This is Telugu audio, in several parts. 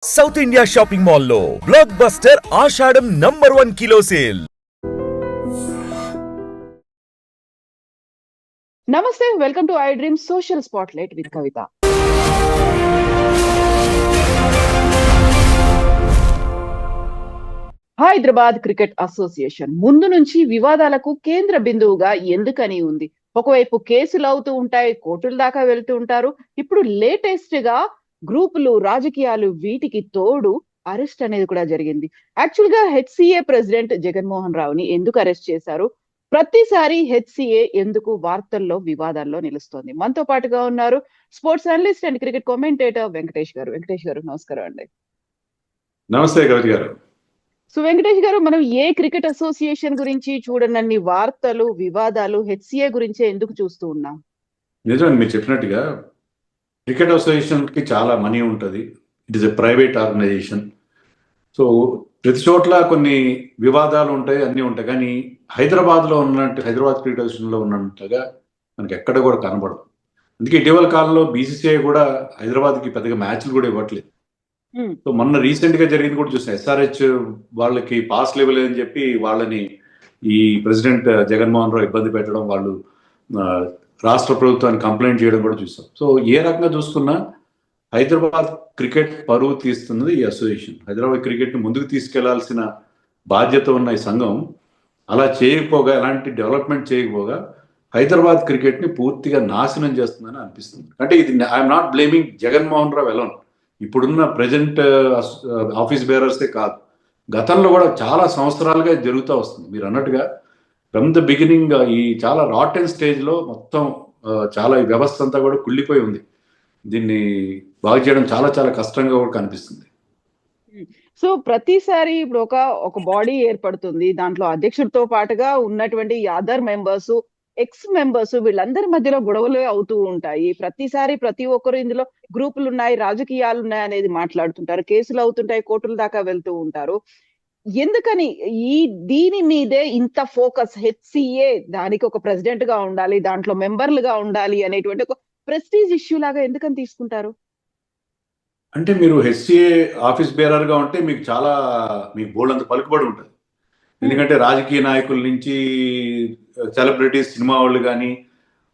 సౌత్ ఇండియా షాపింగ్ మాల్ లో బ్లాక్ బస్టర్ ఆషాఢం #1 కిలో సేల్. నమస్తే, welcome to I dream social spotlight with Kavitha. Hyderabad cricket association ముందు నుంచి వివాదాలకు కేంద్ర బిందువుగా ఎందుకని ఉంది. ఒకవైపు కేసులు అవుతూ ఉంటాయి, కోర్టుల దాకా వెళ్తూ ఉంటారు. ఇప్పుడు లేటెస్ట్ గా గ్రూపులు, రాజకీయాలు, వీటికి తోడు అరెస్ట్ అనేది కూడా జరిగింది. యాక్చువల్ గా హెచ్సిఏ ప్రెసిడెంట్ జగన్మోహన్ రావుని ఎందుకు అరెస్ట్ చేశారు? ప్రతిసారి హెచ్సిఏ ఎందుకు వార్తల్లో, వివాదాల్లో నిలుస్తోంది? మనతో పాటుగా ఉన్నారు sports analyst and cricket commentator Venkatesh గారు. వెంకటేష్ గారు, నమస్కారం అండి. నమస్తే కవిత గారు. సో వెంకటేష్ గారు, మనం ఏ క్రికెట్ అసోసియేషన్ గురించి చూడనన్ని వార్తలు, వివాదాలు హెచ్సిఏ గురించే ఎందుకు చూస్తూ ఉన్నాం? నిజంగా మీరు చెప్పినట్టుగా క్రికెట్ అసోసియేషన్ కి చాలా మనీ ఉంటుంది. It is a private organisation. So ప్రతి చోట్ల కొన్ని వివాదాలు ఉంటాయి, అన్నీ ఉంటాయి. కానీ హైదరాబాద్లో ఉన్నట్టు, హైదరాబాద్ క్రికెట్ అసోసియేషన్లో ఉన్నట్టుగా మనకి ఎక్కడ కూడా కనబడదు. అందుకే ఇటీవల కాలంలో బీసీసీఐ కూడా హైదరాబాద్కి పెద్దగా మ్యాచ్లు కూడా ఇవ్వట్లేదు. సో మొన్న రీసెంట్ గా జరిగింది కూడా చూసాం. ఎస్ఆర్హెచ్ వాళ్ళకి పాస్ లెవెల్ అని చెప్పి వాళ్ళని ఈ ప్రెసిడెంట్ జగన్మోహన్ రావు ఇబ్బంది పెట్టడం, వాళ్ళు రాష్ట్ర ప్రభుత్వాన్ని కంప్లైంట్ చేయడం కూడా చూసాం. సో ఏ రకంగా చూసుకున్నా హైదరాబాద్ క్రికెట్ పరువు తీస్తున్నది ఈ అసోసియేషన్. హైదరాబాద్ క్రికెట్ ని ముందుకు తీసుకెళ్లాల్సిన బాధ్యత ఉన్న ఈ సంఘం అలా చేయకపోగా, ఎలాంటి డెవలప్మెంట్ చేయకపోగా హైదరాబాద్ క్రికెట్ ని పూర్తిగా నాశనం చేస్తుందని అనిపిస్తుంది. అంటే ఇది I'm not blaming Jaganmohan Rao alone. ఇప్పుడున్న ప్రజెంట్ ఆఫీస్ బేరర్సే కాదు, గతంలో కూడా చాలా సంవత్సరాలుగా జరుగుతూ వస్తుంది. మీరు అన్నట్టుగా ఫ్రమ్ ద బిగినింగ్ ఈ చాలా రాటెన్ స్టేజ్లో మొత్తం చాలా ఈ వ్యవస్థ అంతా కూడా కుళ్ళిపోయి ఉంది. దీన్ని బాగు చేయడం చాలా చాలా కష్టంగా కూడా కనిపిస్తుంది. సో ప్రతిసారి ఇప్పుడు ఒక బాడీ ఏర్పడుతుంది, దాంట్లో అధ్యక్షుడితో పాటుగా ఉన్నటువంటి అదర్ మెంబర్స్, ఎక్స్ మెంబర్స్, వీళ్ళందరి మధ్యలో గొడవలు అవుతూ ఉంటాయి. ప్రతిసారి ప్రతి ఒక్కరు ఇందులో గ్రూపులు ఉన్నాయి, రాజకీయాలు ఉన్నాయి అనేది మాట్లాడుతుంటారు, కేసులు అవుతుంటాయి, కోర్టుల దాకా వెళ్తూ ఉంటారు. ఎందుకని దీని మీదే ఇంత ఫోకస్? హెచ్సిఏ దానికి ఒక ప్రెసిడెంట్ గా ఉండాలి, దాంట్లో మెంబర్లుగా ఉండాలి అనేటువంటి ఒక ప్రెస్టీజ్ ఇష్యూ లాగా ఎందుకని తీసుకుంటారు? అంటే మీరు హెచ్సిఏ ఆఫీస్ బేరర్ గా ఉంటే మీకు బోల్డంత పలుకుబడి ఉంటుంది. ఎందుకంటే రాజకీయ నాయకుల నుంచి సెలబ్రిటీస్, సినిమా వాళ్ళు కానీ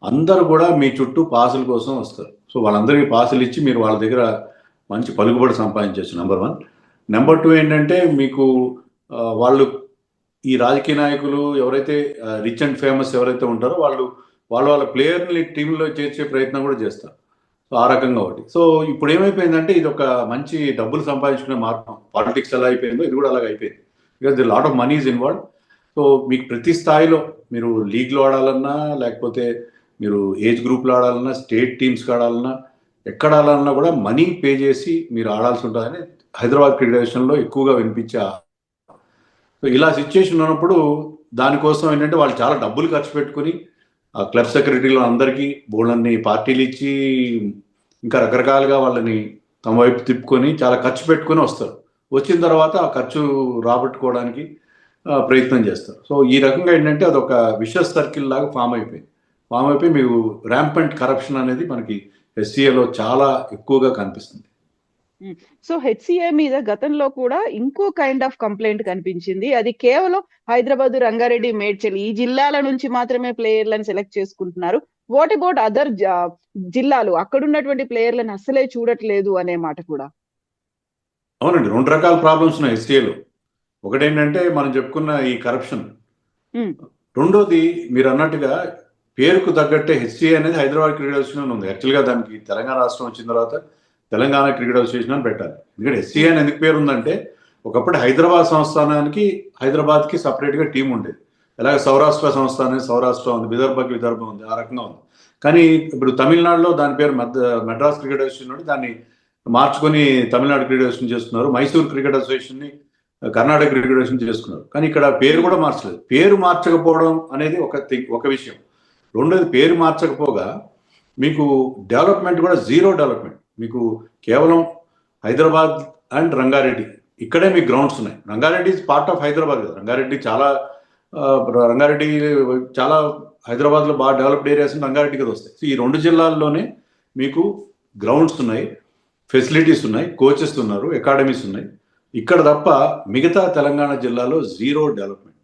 అందరూ కూడా మీ చుట్టూ పాసుల కోసం వస్తారు. సో వాళ్ళందరికీ పాసులు ఇచ్చి మీరు వాళ్ళ దగ్గర మంచి పలుకుబడి సంపాదించవచ్చు, నెంబర్ 1. నెంబర్ 2 ఏంటంటే మీకు వాళ్ళు, ఈ రాజకీయ నాయకులు ఎవరైతే రిచ్ అండ్ ఫేమస్ ఎవరైతే ఉంటారో వాళ్ళ ప్లేయర్ని టీంలో చేర్చే ప్రయత్నం కూడా చేస్తారు. సో ఆ రకంగా ఒకటి. సో ఇప్పుడు ఏమైపోయిందంటే ఇది ఒక మంచి డబ్బులు సంపాదించుకునే మార్గం. పాలిటిక్స్ ఎలా అయిపోయిందో ఇది కూడా అలాగ అయిపోయింది. Because the lot of money is involve. So మీకు ప్రతి స్థాయిలో మీరు లీగ్లో ఆడాలన్నా, లేకపోతే మీరు ఏజ్ గ్రూప్లో ఆడాలన్నా, స్టేట్ టీమ్స్కి ఆడాలన్నా, ఎక్కడ ఆడాలన్నా కూడా మనీ పే చేసి మీరు ఆడాల్సి ఉంటుందని హైదరాబాద్ క్రికెట్ అసోసియేషన్లో ఎక్కువగా వినిపించే. సో ఇలా సిచ్యుయేషన్ ఉన్నప్పుడు దానికోసం ఏంటంటే వాళ్ళు చాలా డబ్బులు ఖర్చు పెట్టుకుని ఆ క్లబ్ సెక్రటరీలు అందరికీ బోల్డన్ని పార్టీలు ఇచ్చి ఇంకా రకరకాలుగా వాళ్ళని తమ వైపు తిప్పుకొని చాలా ఖర్చు పెట్టుకుని వస్తారు. వచ్చిన తర్వాత ఆ ఖర్చు రాబట్టుకోవడానికి ప్రయత్నం చేస్తారు. సో ఈ రకంగా ఏంటంటే అదొక విషస్ సర్కిల్ లాగా ఫామ్ అయిపోయి మీకు ర్యాంపెంట్ కరప్షన్ అనేది మనకి హెచ్సిఏలో చాలా ఎక్కువగా కనిపిస్తుంది. సో హెచ్సిఏ మీద గతంలో కూడా ఇంకో కైండ్ ఆఫ్ కంప్లైంట్ కనిపించింది. అది కేవలం హైదరాబాద్, రంగారెడ్డి, మేడ్చల్ ఈ జిల్లాల నుంచి మాత్రమే ప్లేయర్లను సెలెక్ట్ చేసుకుంటున్నారు. వాట్ అబౌట్ అదర్ జిల్లాలు? అక్కడ ఉన్నటువంటి ప్లేయర్లను అసలే చూడట్లేదు అనే మాట కూడా. అవునండి, 2 రకాల ప్రాబ్లమ్స్ ఉన్నాయి హెచ్సిఏలో. ఒకటేంటంటే మనం చెప్పుకున్న ఈ కరప్షన్. రెండోది మీరు అన్నట్టుగా పేరుకు తగ్గట్టే హెచ్సిఏ అనేది హైదరాబాద్ క్రికెట్ అసోసియేషన్ ఉంది. యాక్చువల్గా దానికి తెలంగాణ రాష్ట్రం వచ్చిన తర్వాత తెలంగాణ క్రికెట్ అసోసియేషన్ అని పెట్టాలి. ఎందుకంటే హెచ్సిఏ అని ఎందుకు పేరు ఉందంటే ఒకప్పుడు హైదరాబాద్ సంస్థానానికి, హైదరాబాద్కి సపరేట్గా టీం ఉండేది. అలాగే సౌరాష్ట్ర సంస్థానం, సౌరాష్ట్ర ఉంది, విదర్భ ఉంది, ఆ రకంగా ఉంది. కానీ ఇప్పుడు తమిళనాడులో దాని పేరు మెడ్రాస్ క్రికెట్ అసోసియేషన్ నుండి దాన్ని మార్చుకొని తమిళనాడు క్రికెట్ అసోసియేషన్ చేస్తున్నారు. మైసూర్ క్రికెట్ అసోసియేషన్ని కర్ణాటక క్రికెట్ అసోసియేషన్ చేసుకున్నారు. కానీ ఇక్కడ పేరు కూడా మార్చలేదు. పేరు మార్చకపోవడం అనేది ఒక విషయం. రెండోది, పేరు మార్చకపోగా మీకు డెవలప్మెంట్ కూడా జీరో డెవలప్మెంట్. మీకు కేవలం హైదరాబాద్ అండ్ రంగారెడ్డి ఇక్కడే మీకు గ్రౌండ్స్ ఉన్నాయి. Rangareddy is part of Hyderabad కదా. రంగారెడ్డి చాలా హైదరాబాద్లో బాగా డెవలప్డ్ ఏరియాస్ రంగారెడ్డి కదా వస్తాయి. సో ఈ 2 జిల్లాల్లోనే మీకు గ్రౌండ్స్ ఉన్నాయి. ఫెసిలిటీస్ ఉన్నాయి, కోచెస్ ఉన్నారు, అకాడమీస్ ఉన్నాయి. ఇక్కడ తప్ప మిగతా తెలంగాణ జిల్లాలో జీరో డెవలప్మెంట్.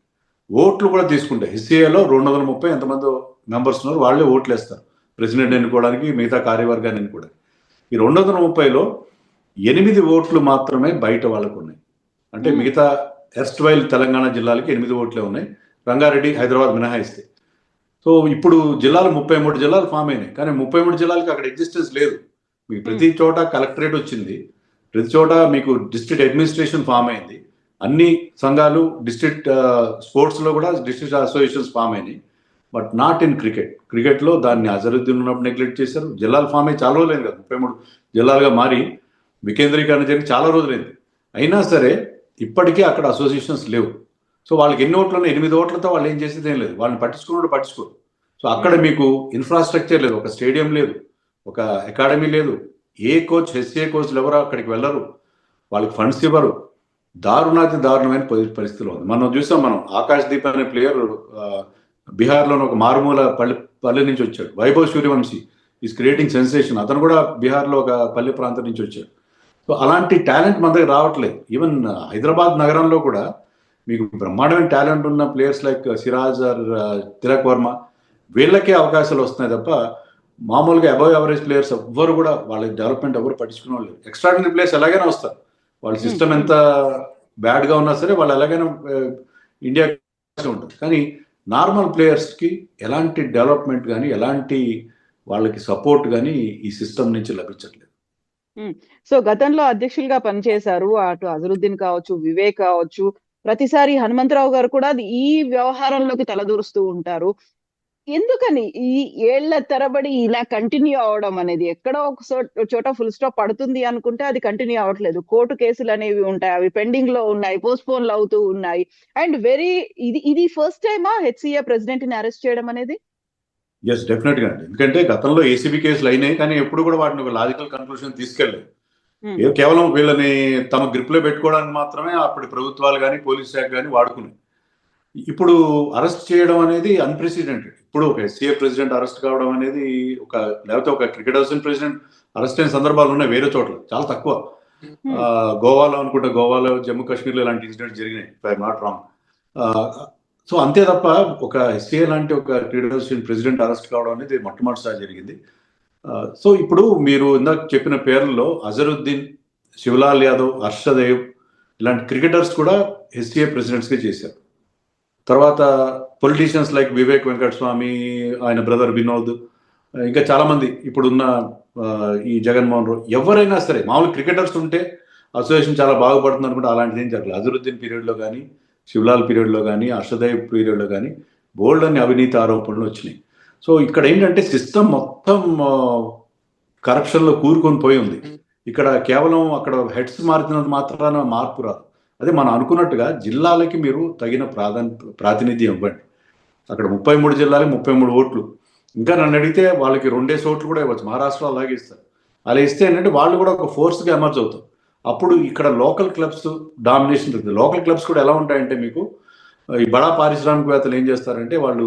ఓట్లు కూడా తీసుకుంటే హెచ్సిఏలో 230 ఎంతమంది మెంబర్స్ ఉన్నారు, వాళ్ళే ఓట్లు వేస్తారు ప్రెసిడెంట్ ఎన్నుకోవడానికి, మిగతా కార్యవర్గాన్ని ఎన్నుకోవడానికి. ఈ 230లో 8 ఓట్లు మాత్రమే బయట వాళ్ళకు ఉన్నాయి. అంటే మిగతా ఎర్స్ట్వైల్ తెలంగాణ జిల్లాలకి 8 ఓట్లే ఉన్నాయి, రంగారెడ్డి, హైదరాబాద్ మినహాయిస్తే. సో ఇప్పుడు జిల్లాలు 33 జిల్లాలు ఫామ్ అయినాయి, కానీ 33 జిల్లాలకి అక్కడ ఎగ్జిస్టెన్స్ లేదు. మీకు ప్రతి చోట కలెక్టరేట్ వచ్చింది, ప్రతి చోట మీకు డిస్ట్రిక్ట్ అడ్మినిస్ట్రేషన్ ఫామ్ అయింది, అన్ని సంఘాలు డిస్ట్రిక్ట్ స్పోర్ట్స్లో కూడా డిస్ట్రిక్ట్ అసోసియేషన్స్ ఫామ్ అయినాయి. బట్ నాట్ ఇన్ క్రికెట్లో దాన్ని అజరుద్దీన్ ఉన్నప్పుడు నెగ్లెక్ట్ చేశారు. జిల్లాలు ఫామ్ అయ్యి చాలా రోజులైంది కదా, 33 జిల్లాలుగా మారి వికేంద్రీకరణ జరిగి చాలా రోజులైంది. అయినా సరే ఇప్పటికీ అక్కడ అసోసియేషన్స్ లేవు. సో వాళ్ళకి ఎన్ని ఓట్లు ఉన్నాయి, 8 ఓట్లతో వాళ్ళు ఏం చేసేది ఏం లేదు, వాళ్ళని పట్టించుకోరు. సో అక్కడ మీకు ఇన్ఫ్రాస్ట్రక్చర్ లేదు, ఒక స్టేడియం లేదు, ఒక అకాడమీ లేదు, ఏ కోచ్ హెచ్సిఏ కోచ్లు ఎవరో అక్కడికి వెళ్ళరు, వాళ్ళకి ఫండ్స్ ఇవ్వరు. దారుణమైన పరిస్థితిలో ఉంది. మనం చూసాం, ఆకాష్ దీప్ అనే ప్లేయర్ బీహార్లోని ఒక మారుమూల పల్లె నుంచి వచ్చాడు, Vaibhav Suryavanshi is creating sensation. అతను కూడా బీహార్లో ఒక పల్లె ప్రాంతం నుంచి వచ్చాడు. సో అలాంటి టాలెంట్ మన దగ్గర రావట్లేదు. ఈవెన్ హైదరాబాద్ నగరంలో కూడా మీకు బ్రహ్మాండమైన టాలెంట్ ఉన్న players like Siraj or Tilak Varma, వీళ్ళకే అవకాశాలు వస్తున్నాయి తప్ప మామూలుగా అబవ్ యావరేజ్ ప్లేయర్స్ ఎవ్వరు కూడా వాళ్ళ డెవలప్మెంట్ ఎవరు పట్టించుకునే వాళ్ళు. ఎక్స్ట్రాడినరీ ప్లేయర్స్ ఎలాగైనా వస్తారు, వాళ్ళ సిస్టమ్ ఎంత బ్యాడ్గా ఉన్నా సరే వాళ్ళు ఎలాగైనా ఇండియా ఉంటుంది. కానీ నార్మల్ ప్లేయర్స్కి ఎలాంటి డెవలప్మెంట్ కానీ ఎలాంటి వాళ్ళకి సపోర్ట్ కానీ ఈ సిస్టమ్ నుంచి లభించట్లేదు. సో గతంలో అధ్యక్షులుగా పనిచేశారు, అటు అజరుద్దీన్ కావచ్చు, వివేక్ కావచ్చు, ప్రతిసారి హనుమంతరావు గారు కూడా ఈ వ్యవహారంలోకి తలదూరుస్తూ ఉంటారు. ఎందుకని ఈ ఏళ్ల తరబడి ఇలా కంటిన్యూ అవడం అనేది? ఎక్కడో ఒక చోట ఫుల్ స్టాప్ పడుతుంది అనుకుంటే అది కంటిన్యూ అవ్వట్లేదు. కోర్టు కేసులు అనేవి ఉంటాయి, అవి పెండింగ్ లో ఉన్నాయి, పోస్ట్పోన్లు అవుతూ ఉన్నాయి. అండ్ ఇది ఫస్ట్ టైమా హెచ్సిఏ ప్రెసిడెంట్ ని అరెస్ట్ చేయడం అనేది? ఎస్, డెఫినెట్ గా అండి. ఎందుకంటే గతంలో ఏసీబీ కేసులు అయినాయి, కానీ ఎప్పుడు కూడా వాటిని ఒక లాజికల్ కన్క్లూషన్ తీసుకెళ్ళలేదు. కేవలం వీళ్ళని తమ గ్రిప్ లో పెట్టుకోవడానికి మాత్రమే అప్పటి ప్రభుత్వాలు కానీ పోలీస్ శాఖ కానీ వాడుకున్నాయి. ఇప్పుడు అరెస్ట్ చేయడం అనేది అన్ప్రెసిడెంటెడ్. ఇప్పుడు ఒక ఎస్సీఏ ప్రెసిడెంట్ అరెస్ట్ కావడం అనేది లేకపోతే ఒక క్రికెట్ అసోసియేషన్ ప్రెసిడెంట్ అరెస్ట్ అయిన సందర్భాలు ఉన్నాయి వేరే చోట్ల, చాలా తక్కువ. గోవాలో అనుకుంటే, గోవాలో, జమ్మూ కాశ్మీర్లో ఇలాంటి ఇన్సిడెంట్స్ జరిగినాయి, if I'm not wrong. So అంతే తప్ప ఒక ఎస్సీఏ లాంటి ఒక క్రికెట్ అసోసియేషన్ ప్రెసిడెంట్ అరెస్ట్ కావడం అనేది మొట్టమొదటిసారి జరిగింది. సో ఇప్పుడు మీరు ఇందాక చెప్పిన పేర్లలో అజరుద్దీన్, శివలాల్ యాదవ్, హర్షదేవ్ ఇలాంటి క్రికెటర్స్ కూడా ఎస్సీఏ ప్రెసిడెంట్స్గా చేశారు. తర్వాత పొలిటీషియన్స్ లైక్ వివేక్ వెంకటస్వామి, ఆయన బ్రదర్ వినోద్, ఇంకా చాలామంది ఇప్పుడున్న ఈ జగన్మోహన్ రావు, ఎవరైనా సరే మామూలు క్రికెటర్స్ ఉంటే అసోసియేషన్ చాలా బాగుపడుతుంది అనుకుంటే అలాంటిది ఏం జరగలేదు. అజరుద్దీన్ పీరియడ్లో కానీ, శివలాల్ పీరియడ్లో కానీ, హర్షదేవ్ పీరియడ్లో కానీ బోల్డ్ అన్ని అవినీతి ఆరోపణలు వచ్చినాయి. సో ఇక్కడ ఏంటంటే సిస్టమ్ మొత్తం కరప్షన్లో కూరుకొని పోయి ఉంది. ఇక్కడ కేవలం అక్కడ హెడ్స్ మారుతున్నది మాత్రాన మార్పు రాదు. అదే మనం అనుకున్నట్టుగా జిల్లాలకి మీరు తగిన ప్రాతినిధ్యం ఇవ్వండి. అక్కడ 33 జిల్లాలకి 33 ఓట్లు. ఇంకా నన్ను అడిగితే వాళ్ళకి 2 ఓట్లు కూడా ఇవ్వచ్చు, మహారాష్ట్రలో అలాగే ఇస్తారు. అలా ఇస్తే ఏంటంటే వాళ్ళు కూడా ఒక ఫోర్స్గా ఎమర్జ్ అవుతారు. అప్పుడు ఇక్కడ లోకల్ క్లబ్స్ డామినేషన్ ఉంటుంది. లోకల్ క్లబ్స్ కూడా ఎలా ఉంటాయంటే, మీకు ఈ బడా పారిశ్రామికవేత్తలు ఏం చేస్తారంటే వాళ్ళు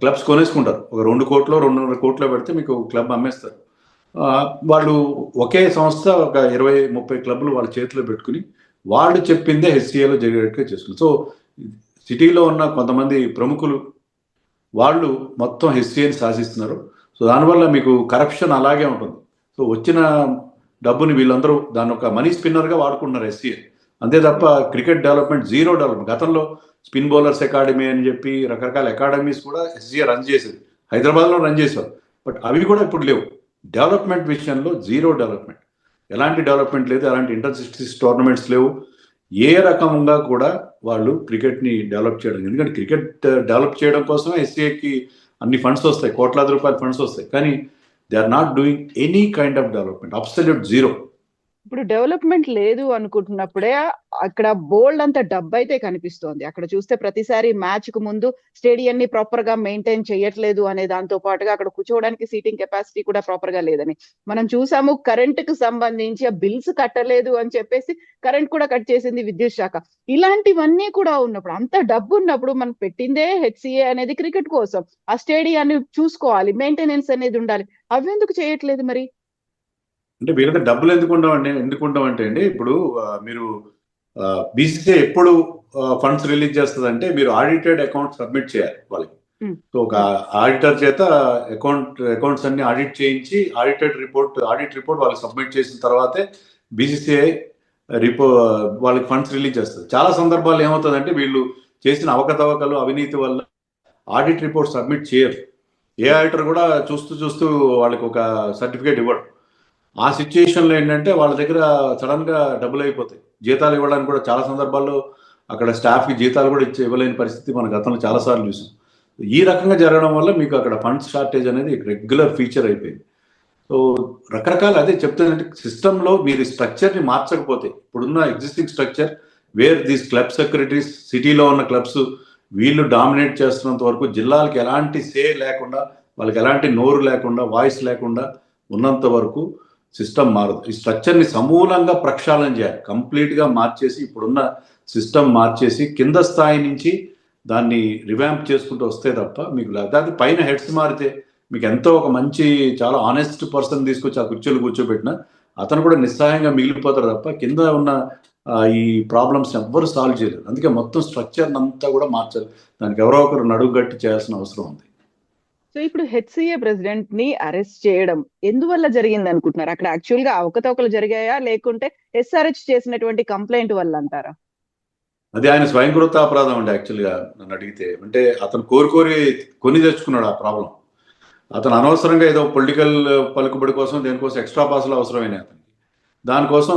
క్లబ్స్ కొనేసుకుంటారు. ఒక 2 కోట్లు 2.5 కోట్లు పెడితే మీకు క్లబ్ అమ్మేస్తారు. వాళ్ళు ఒకే సంస్థ ఒక 20-30 క్లబ్లు వాళ్ళ చేతిలో పెట్టుకుని వాళ్ళు చెప్పిందే హెచ్సిఏలో జరిగేట్టుగా చేసుకుంటారు. సో సిటీలో ఉన్న కొంతమంది ప్రముఖులు వాళ్ళు మొత్తం హెచ్సిఏని శాసిస్తున్నారు. సో దానివల్ల మీకు కరప్షన్ అలాగే ఉంటుంది. సో వచ్చిన డబ్బుని వీళ్ళందరూ దాన్ని ఒక మనీ స్పిన్నర్గా వాడుకుంటున్నారు హెచ్సిఏ. అంతే తప్ప క్రికెట్ డెవలప్మెంట్ జీరో డెవలప్మెంట్. గతంలో స్పిన్ బౌలర్స్ అకాడమీ అని చెప్పి రకరకాల అకాడమీస్ కూడా హెచ్సిఏ రన్ చేసేది, హైదరాబాద్లో రన్ చేశారు. బట్ అవి కూడా ఇప్పుడు లేవు. డెవలప్మెంట్ విషయంలో జీరో డెవలప్మెంట్, ఎలాంటి డెవలప్మెంట్ లేదు, ఎలాంటి ఇంటర్ సిటీస్ టోర్నమెంట్స్ లేవు. ఏ రకంగా కూడా వాళ్ళు క్రికెట్ని డెవలప్ చేయడం, ఎందుకంటే క్రికెట్ డెవలప్ చేయడం కోసమే హెచ్సిఏకి అన్ని ఫండ్స్ వస్తాయి, కోట్లాది రూపాయల ఫండ్స్ వస్తాయి. కానీ they are not doing any kind of development, absolute zero. ఇప్పుడు డెవలప్మెంట్ లేదు అనుకుంటున్నప్పుడే అక్కడ బోల్డ్ అంత డబ్బు అయితే కనిపిస్తోంది. అక్కడ చూస్తే ప్రతిసారి మ్యాచ్ కు ముందు స్టేడియం ని ప్రాపర్ గా మెయింటైన్ చేయట్లేదు అనే దాంతో పాటుగా అక్కడ కూర్చోవడానికి సీటింగ్ కెపాసిటీ కూడా ప్రాపర్ గా లేదని మనం చూసాము. కరెంట్ కు సంబంధించి ఆ బిల్స్ కట్టలేదు అని చెప్పేసి కరెంట్ కూడా కట్ చేసింది విద్యుత్ శాఖ. ఇలాంటివన్నీ కూడా ఉన్నప్పుడు, అంత డబ్బు ఉన్నప్పుడు మనం పెట్టిందే హెచ్సిఏ అనేది క్రికెట్ కోసం, ఆ స్టేడియాన్ని చూసుకోవాలి, మెయింటెనెన్స్ అనేది ఉండాలి. అవెందుకు చేయట్లేదు మరి? అంటే వీళ్ళకి డబ్బులు ఎందుకుంటామంటే అండి, ఇప్పుడు మీరు బీసీసీఐ ఎప్పుడు ఫండ్స్ రిలీజ్ చేస్తుంది అంటే మీరు ఆడిటెడ్ అకౌంట్ సబ్మిట్ చేయాలి వాళ్ళకి. సో ఒక ఆడిటర్ చేత అకౌంట్స్ అన్ని ఆడిట్ చేయించి ఆడిట్ రిపోర్ట్ వాళ్ళకి సబ్మిట్ చేసిన తర్వాతే బీసీసీఐ వాళ్ళకి ఫండ్స్ రిలీజ్ చేస్తుంది. చాలా సందర్భాలు ఏమవుతుందంటే వీళ్ళు చేసిన అవకతవకలు అవినీతి వల్ల ఆడిట్ రిపోర్ట్ సబ్మిట్ చేయరు. ఏ ఆడిటర్ కూడా చూస్తూ వాళ్ళకి ఒక సర్టిఫికేట్ ఇవ్వడు. ఆ సిచ్యుయేషన్లో ఏంటంటే వాళ్ళ దగ్గర సడన్ గా డబ్బులు అయిపోతాయి. జీతాలు ఇవ్వడానికి కూడా చాలా సందర్భాల్లో అక్కడ స్టాఫ్కి జీతాలు కూడా ఇవ్వలేని పరిస్థితి మన గతంలో చాలాసార్లు చూసాం. ఈ రకంగా జరగడం వల్ల మీకు అక్కడ ఫండ్స్ షార్టేజ్ అనేది రెగ్యులర్ ఫీచర్ అయిపోయింది. సో రకరకాల అదే చెప్తానంటే సిస్టంలో మీరు స్ట్రక్చర్ని మార్చకపోతే, ఇప్పుడున్న existing structure where these club secretaries సిటీలో ఉన్న క్లబ్స్ వీళ్ళు డామినేట్ చేస్తున్నంత వరకు జిల్లాలకు ఎలాంటి సే లేకుండా, వాళ్ళకి ఎలాంటి నోరు లేకుండా, వాయిస్ లేకుండా ఉన్నంత వరకు సిస్టమ్ మారదు. ఈ స్ట్రక్చర్ని సమూలంగా ప్రక్షాళన చేయాలి, కంప్లీట్గా మార్చేసి ఇప్పుడున్న సిస్టమ్ మార్చేసి కింద స్థాయి నుంచి దాన్ని రివాంప్ చేసుకుంటూ వస్తే తప్ప మీకు లేదా పైన హెడ్స్ మారితే మీకు ఎంతో ఒక మంచి చాలా ఆనెస్ట్ పర్సన్ తీసుకొచ్చి ఆ కుర్చీలు కూర్చోబెట్టినా అతను కూడా నిస్సహాయంగా మిగిలిపోతారు తప్ప కింద ఉన్న ఈ ప్రాబ్లమ్స్ ఎవ్వరు సాల్వ్ చేయలేరు. అందుకే మొత్తం స్ట్రక్చర్ అంతా కూడా మార్చాలి. దానికి ఎవరో ఒకరు నడుగు గట్టి చేయాల్సిన అవసరం ఉంది. సో ఇప్పుడు హెచ్సిఏ ప్రెసిడెంట్ ని అరెస్ట్ చేయడం ఎందువల్ల జరిగింది అనుకుంటున్నారు? అక్కడ యాక్చువల్ గా అవకతవకలు జరిగాయా, లేకుంటే ఎస్ఆర్హెచ్ చేసినటువంటి కంప్లైంట్ వల్ల అంటారా? అది ఆయన స్వయంకృత అపరాధం అండి. యాక్చువల్గా నన్ను అడిగితే, అంటే అతను కోరి కొని తెచ్చుకున్నాడు ఆ ప్రాబ్లం. అతను అనవసరంగా ఏదో పొలిటికల్ పలుకుబడి కోసం దేనికోసం ఎక్స్ట్రా పాసులు అవసరమైనాయి అతనికి. దానికోసం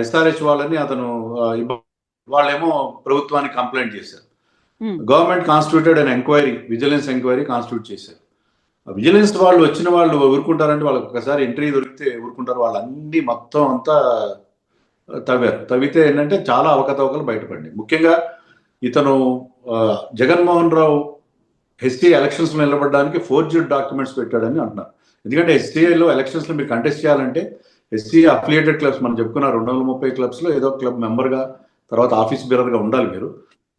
ఎస్ఆర్హెచ్ వాళ్ళని అతను వాళ్ళేమో ప్రభుత్వానికి కంప్లైంట్ చేశారు. Government constituted and enquiry, vigilance enquiry constitute చేశారు. విజిలెన్స్ వాళ్ళు వచ్చిన వాళ్ళు ఊరుకుంటారంటే వాళ్ళకి ఒకసారి ఎంట్రీ దొరికితే ఊరుకుంటారు. వాళ్ళన్నీ మొత్తం అంతా తవ్వితే ఏంటంటే చాలా అవకతవకలు బయటపడింది. ముఖ్యంగా ఇతను జగన్మోహన్ రావు ఎస్టీ ఎలక్షన్స్ లో నిలబడడానికి ఫోర్జర్డ్ డాక్యుమెంట్స్ పెట్టాడని అంటున్నారు. ఎందుకంటే ఎస్టీఐలో ఎలక్షన్స్ లో మీరు కంటెస్ట్ చేయాలంటే ఎస్టీ అఫిలియేటెడ్ క్లబ్స్ మనం చెప్పుకున్న 230 క్లబ్స్ లో ఏదో క్లబ్ మెంబర్ గా, తర్వాత ఆఫీస్ బేరర్ గా ఉండాలి మీరు.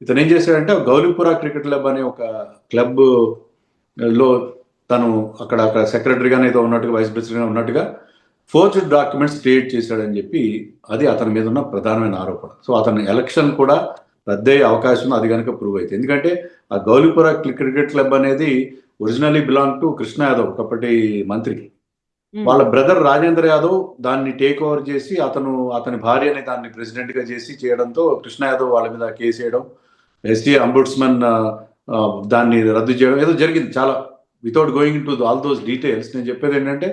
ఇతను ఏం చేశాడంటే గౌలిపురా క్రికెట్ క్లబ్ అనే ఒక క్లబ్ లో తను అక్కడ సెక్రటరీగానే ఏదో ఉన్నట్టుగా, వైస్ ప్రెసిడెంట్ ఉన్నట్టుగా ఫోర్జర్డ్ డాక్యుమెంట్స్ క్రియేట్ చేశాడని చెప్పి అది అతని మీద ఉన్న ప్రధానమైన ఆరోపణ. సో అతని ఎలక్షన్ కూడా రద్దయ్యే అవకాశం అది కనుక ప్రూవ్ అయితే. ఎందుకంటే ఆ గౌలిపురా క్రికెట్ క్లబ్ అనేది originally belong to Krishna Yadav, ఒకప్పటి మంత్రికి. వాళ్ళ బ్రదర్ రాజేంద్ర యాదవ్ దాన్ని టేక్ ఓవర్ చేసి అతని భార్యని దాన్ని ప్రెసిడెంట్ గా చేసి చేయడంతో కృష్ణ యాదవ్ వాళ్ళ మీద కేసు వేయడం, ఎస్టీ అంబుడ్స్మన్ దాన్ని రద్దు చేయడం ఏదో జరిగింది. చాలా without going to all those details నేను చెప్పేది ఏంటంటే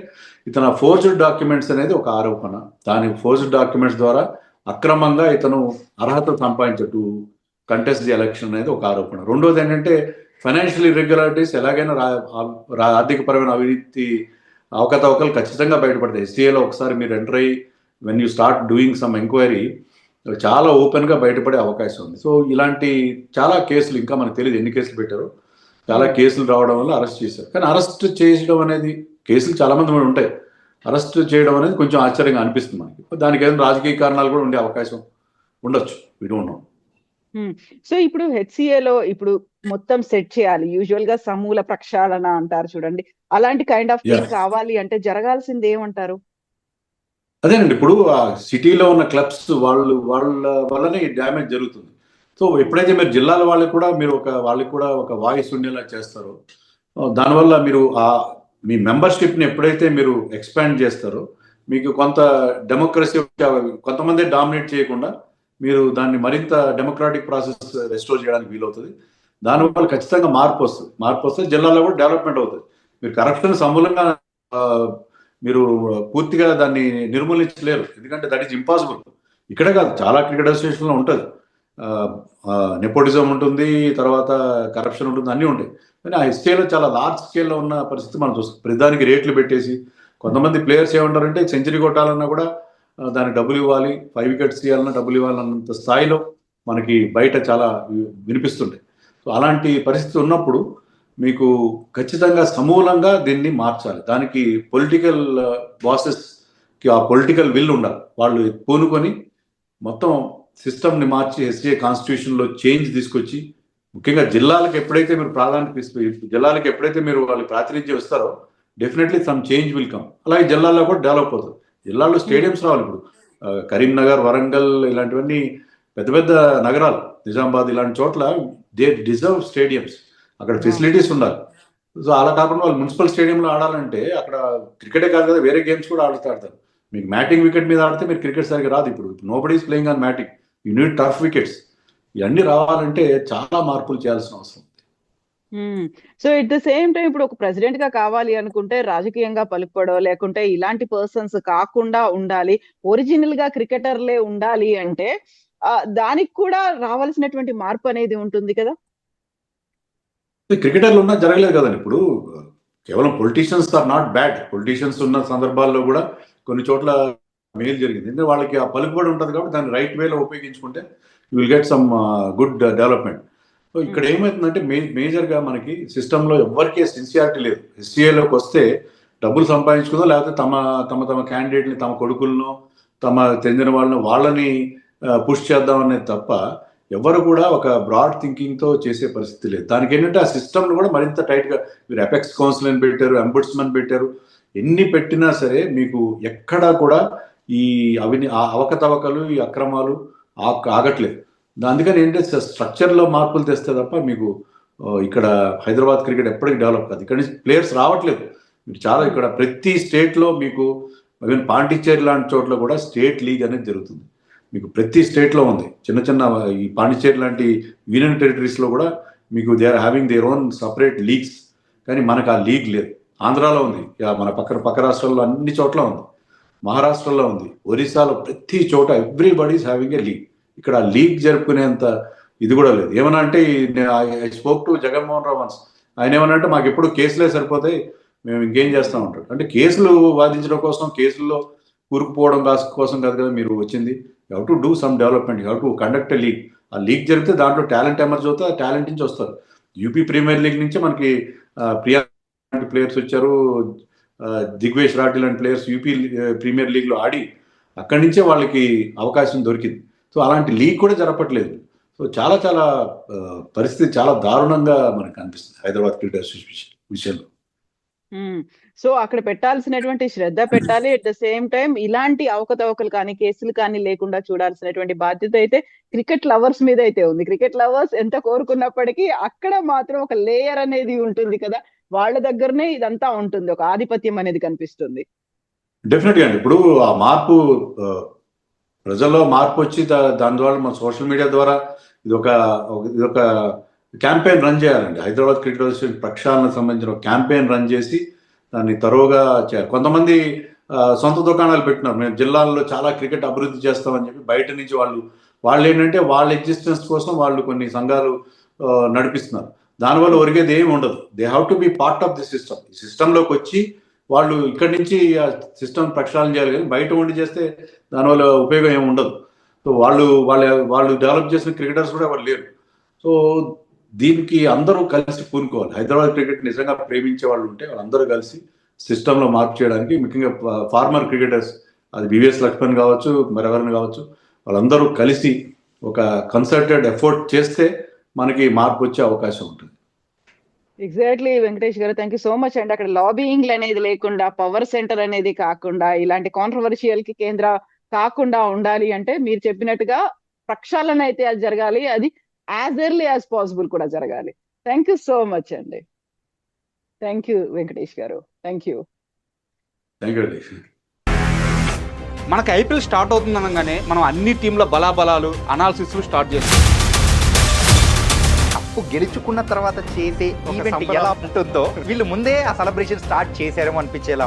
ఇతను ఫోర్జ్డ్ డాక్యుమెంట్స్ అనేది ఒక ఆరోపణ. దాని ఫోర్జ్డ్ డాక్యుమెంట్స్ ద్వారా అక్రమంగా ఇతను అర్హత సంపాదించట్టు కంటెస్ట్ ది ఎలక్షన్ అనేది ఒక ఆరోపణ. రెండోది ఏంటంటే ఫైనాన్షియల్ ఇర్రెగ్యులారిటీస్, ఎలాగైనా ఆర్థికపరమైన అవినీతి అవకతవకలు ఖచ్చితంగా బయటపడతాయి. ఎస్టీఏలో ఒకసారి మీరు ఎంటర్ అయ్యి when you start doing some enquiry చాలా ఓపెన్గా బయటపడే అవకాశం ఉంది. సో ఇలాంటి చాలా కేసులు, ఇంకా మనకు తెలియదు ఎన్ని కేసులు పెట్టారో, చాలా కేసులు రావడం వల్ల అరెస్ట్ చేశారు. కానీ అరెస్ట్ చేయడం అనేది, కేసులు చాలా మంది ఉంటాయి, అరెస్ట్ చేయడం అనేది కొంచెం ఆశ్చర్యంగా అనిపిస్తుంది మనకి. దానికి ఏదైనా రాజకీయ కారణాలు కూడా ఉండే అవకాశం ఉండొచ్చు, వి డోంట్ నో. సో ఇప్పుడు హెచ్సిఏలో ఇప్పుడు మొత్తం సెట్ చేయాలి, యూజువల్ గా సమూల ప్రక్షాళన అంటారు చూడండి, అలాంటి కైండ్ ఆఫ్ థింగ్ కావాలి అంటే జరగాల్సింది ఏమంటారు? అదేనండి, ఇప్పుడు ఆ సిటీలో ఉన్న క్లబ్స్ వాళ్ళ వల్లనే డ్యామేజ్ జరుగుతుంది. సో ఎప్పుడైతే మీరు జిల్లాల వాళ్ళకి కూడా ఒక వాయిస్ ఉండేలా చేస్తారో, దానివల్ల మీరు మీ మెంబర్షిప్ని ఎప్పుడైతే మీరు ఎక్స్పాండ్ చేస్తారో మీకు కొంత డెమోక్రసీ, కొంతమంది డామినేట్ చేయకుండా మీరు దాన్ని మరింత డెమోక్రాటిక్ ప్రాసెస్ రెస్టోర్ చేయడానికి వీలవుతుంది. దానివల్ల ఖచ్చితంగా మార్పు వస్తుంది, జిల్లాలో కూడా డెవలప్మెంట్ అవుతుంది. మీరు కరప్షన్ సమూలంగా మీరు పూర్తిగా దాన్ని నిర్మూలించలేరు, ఎందుకంటే దట్ ఈస్ ఇంపాసిబుల్. ఇక్కడే కాదు, చాలా క్రికెట్ అసోసియేషన్లో ఉంటుంది, నెపోటిజం ఉంటుంది, తర్వాత కరప్షన్ ఉంటుంది, అన్నీ ఉంటాయి. కానీ ఆ ఎస్టీఏలో చాలా లార్జ్ స్కేల్లో ఉన్న పరిస్థితి మనం చూస్తాం. ప్రతిదానికి రేట్లు పెట్టేసి కొంతమంది ప్లేయర్స్ ఏమంటారంటే సెంచరీ కొట్టాలన్నా కూడా దానికి డబ్బులు ఇవ్వాలి, 5 వికెట్స్ తీయాలన్నా డబ్బులు ఇవ్వాలన్నంత స్థాయిలో మనకి బయట చాలా వినిపిస్తుంటాయి. సో అలాంటి పరిస్థితి ఉన్నప్పుడు మీకు ఖచ్చితంగా సమూలంగా దీన్ని మార్చాలి. దానికి పొలిటికల్ బాసెస్కి ఆ పొలిటికల్ విల్ ఉండాలి. వాళ్ళు పూనుకొని మొత్తం సిస్టమ్ని మార్చి ఎస్సీఏ కాన్స్టిట్యూషన్లో చేంజ్ తీసుకొచ్చి, ముఖ్యంగా జిల్లాలకు ఎప్పుడైతే మీరు ప్రాధాన్యత ఇస్తే, జిల్లాలకు ఎప్పుడైతే మీరు వాళ్ళకి ప్రాతినిధ్యం ఇస్తారో definitely some change will come. అలాగే జిల్లాల్లో కూడా డెవలప్ అవుతుంది. జిల్లాల్లో స్టేడియంస్ రావాలి. ఇప్పుడు కరీంనగర్, వరంగల్ ఇలాంటివన్నీ పెద్ద పెద్ద నగరాలు, నిజామాబాద్ ఇలాంటి చోట్ల దే డిజర్వ్ స్టేడియంస్. అక్కడ ఫెసిలిటీస్ ఉండాలి. సో అలా కాకుండా వాళ్ళు మున్సిపల్ స్టేడియంలో ఆడాలంటే అక్కడ క్రికెటే కాదు కదా, వేరే గేమ్స్ కూడా ఆడతారు. మీకు మ్యాటింగ్ వికెట్ మీద ఆడితే మీరు క్రికెట్ సరిగ్గా రాదు. ఇప్పుడు nobody is playing on matting, you need turf wickets. ఇవన్నీ రావాలంటే చాలా మార్పులు చేయాల్సిన అవసరం. So at the same time ఇప్పుడు ఒక ప్రెసిడెంట్ గా కావాలి అనుకుంటే రాజకీయంగా పలుకుపడో లేకుంటే ఇలాంటి పర్సన్స్ కాకుండా ఉండాలి, ఒరిజినల్ గా క్రికెటర్లే ఉండాలి అంటే దానికి కూడా రావాల్సినటువంటి మార్పు అనేది ఉంటుంది కదా. క్రికెటర్లు ఉన్నా జరగలేదు కదండి. ఇప్పుడు కేవలం politicians are not bad. Politicians ఉన్న సందర్భాల్లో కూడా కొన్ని చోట్ల మేలు జరిగింది. ఎందుకంటే వాళ్ళకి ఆ పలుకుబడి ఉంటుంది కాబట్టి దాన్ని రైట్ వేలో ఉపయోగించుకుంటే you will get some good development. So ఇక్కడ ఏమవుతుందంటే మేజర్గా మనకి సిస్టంలో ఎవరికీ సిన్సియారిటీ లేదు. ఎస్సీఏలోకి వస్తే డబ్బులు సంపాదించుకుందో లేకపోతే తమ క్యాండిడేట్ని, తమ కొడుకులను, తమ చెందిన వాళ్ళని పుష్ చేద్దాం అనేది తప్ప ఎవరు కూడా ఒక బ్రాడ్ థింకింగ్తో చేసే పరిస్థితి లేదు. దానికి ఏంటంటే ఆ సిస్టమ్ను కూడా మరింత టైట్గా మీరు అపెక్స్ కౌన్సిల్ అని పెట్టారు, అంబుడ్స్మన్ పెట్టారు. ఎన్ని పెట్టినా సరే మీకు ఎక్కడా కూడా ఈ అవకతవకలు, ఈ అక్రమాలు ఆగట్లేదు. అందుకని ఏంటంటే స్ట్రక్చర్లో మార్పులు తెస్తే తప్ప మీకు ఇక్కడ హైదరాబాద్ క్రికెట్ ఎప్పటికీ డెవలప్ కాదు. ఇక్కడ నుంచి ప్లేయర్స్ రావట్లేదు. మీరు చాలా ఇక్కడ ప్రతి స్టేట్లో మీకు ఈవెన్ పాండిచ్చేరి లాంటి చోట్ల కూడా స్టేట్ లీగ్ అనేది జరుగుతుంది. మీకు ప్రతి స్టేట్లో ఉంది. చిన్న ఈ పాండిచ్చేరి లాంటి యూనియన్ టెరిటరీస్లో కూడా మీకు they are having their own separate leagues. కానీ మనకు ఆ లీగ్ లేదు. ఆంధ్రాలో ఉంది, మన పక్క రాష్ట్రాల్లో అన్ని చోట్ల ఉంది, మహారాష్ట్రలో ఉంది, ఒరిస్సాలో ప్రతి చోట ఎవ్రీబడీస్ హ్యావింగ్ ఏ లీగ్. ఇక్కడ ఆ లీగ్ జరుపుకునేంత ఇది కూడా లేదు. ఏమన్నా అంటే I spoke to Jaganmohan Rao once. ఆయన ఏమన్నా అంటే మాకు ఎప్పుడు కేసులే సరిపోతాయి, మేము ఇంకేం చేస్తూ ఉంటారు. అంటే కేసులు వాదించడం కోసం, కేసుల్లో కూరుకుపోవడం కోసం కాదు కదా మీరు వచ్చింది. You have to do some development, you have to conduct a league. ఆ లీగ్ జరిగితే దాంట్లో టాలెంట్ ఎమర్జ్ అవుతుంది, ఆ టాలెంట్ నుంచి వస్తారు. యూపీ ప్రీమియర్ లీగ్ నుంచి మనకి ప్రియా లాంటి ప్లేయర్స్ వచ్చారు, దిగ్వేష్ రాఠీ లాంటి ప్లేయర్స్ యూపీ ప్రీమియర్ లీగ్లో ఆడి అక్కడి నుంచే వాళ్ళకి అవకాశం దొరికింది. సో అలాంటి లీగ్ కూడా జరపట్లేదు. సో చాలా పరిస్థితి చాలా దారుణంగా మనకు అనిపిస్తుంది హైదరాబాద్ క్రికెట్ విషయంలో. సో అక్కడ పెట్టాల్సినటువంటి శ్రద్ధ పెట్టాలి. అట్ ద సేమ్ టైం ఇలాంటి అవకతవకలు కానీ, కేసులు కానీ లేకుండా చూడాల్సినటువంటి బాధ్యత అయితే క్రికెట్ లవర్స్ మీద అయితే ఉంది. క్రికెట్ లవర్స్ ఎంత కోరుకున్నప్పటికీ అక్కడ మాత్రం ఒక లేయర్ అనేది ఉంటుంది కదా, వాళ్ళ దగ్గరనే ఇదంతా ఉంటుంది, ఒక ఆధిపత్యం అనేది కనిపిస్తుంది. డెఫినెట్గా అండి. ఇప్పుడు ఆ మార్పు ప్రజల్లో మార్పు వచ్చి దాని ద్వారా మన సోషల్ మీడియా ద్వారా ఇదొక క్యాంపెయిన్ రన్ చేయాలండి. హైదరాబాద్ క్రికెట్ అసోసియేషన్ ప్రక్షాళనకు సంబంధించిన ఒక క్యాంపెయిన్ రన్ చేసి దాన్ని తరోగా చేయాలి. కొంతమంది సొంత దుకాణాలు పెట్టినారు, మేము జిల్లాల్లో చాలా క్రికెట్ అభివృద్ధి చేస్తామని చెప్పి బయట నుంచి వాళ్ళు ఏంటంటే వాళ్ళ ఎగ్జిస్టెన్స్ కోసం వాళ్ళు కొన్ని సంఘాలు నడిపిస్తున్నారు. దానివల్ల ఒరిగేది ఏమి ఉండదు. They have to be part of the system. ఈ సిస్టంలోకి వచ్చి వాళ్ళు ఇక్కడి నుంచి ఆ సిస్టమ్ ప్రక్షాళన చేయాలి. కానీ బయట ఉండి చేస్తే దానివల్ల ఉపయోగం ఏమి ఉండదు. సో వాళ్ళు డెవలప్ చేసిన క్రికెటర్స్ కూడా ఎవరు లేరు. సో దీనికి అందరూ కలిసి పూనుకోవాలి. హైదరాబాద్ క్రికెట్ నిజంగా ప్రేమించే వాళ్ళు ఉంటే వాళ్ళందరూ కలిసి సిస్టంలో మార్పు చేయడానికి, ముఖ్యంగా ఫార్మర్ క్రికెటర్స్, అది వివిఎస్ లక్ష్మణ్ కావచ్చు, మరెవరిని కావచ్చు, వాళ్ళందరూ కలిసి ఒక కన్సర్టెడ్ ఎఫర్ట్ చేస్తే మనకి మార్పు వచ్చే అవకాశం ఉంటుంది. ఎగ్జాక్ట్లీ వెంకటేష్ గారు, థ్యాంక్ యూ సో మచ్ అండి. అక్కడ లాబియింగ్ అనేది లేకుండా, పవర్ సెంటర్ అనేది కాకుండా, ఇలాంటి కాంట్రవర్షియల్ కి కేంద్ర కాకుండా ఉండాలి అంటే మీరు చెప్పినట్టుగా ప్రక్షాళన అయితే అది జరగాలి, అది యాజ్ ఎర్లీ యాజ్ పాసిబుల్ కూడా జరగాలి. థ్యాంక్ యూ సో మచ్ అండి. థ్యాంక్ యూ వెంకటేష్ గారు. Thank you. మనకి ఐపీఎల్ స్టార్ట్ అవుతుంది అనగానే మనం అన్ని టీంల బలాబలాలు అనాలిసిస్ స్టార్ట్ చేస్తాం. గెలుచుకున్న తర్వాత చేసే ఈవెంట్ ఎలా ఉంటుందో వీళ్ళు ముందే ఆ సెలబ్రేషన్ స్టార్ట్ చేశారేమో అనిపించేలా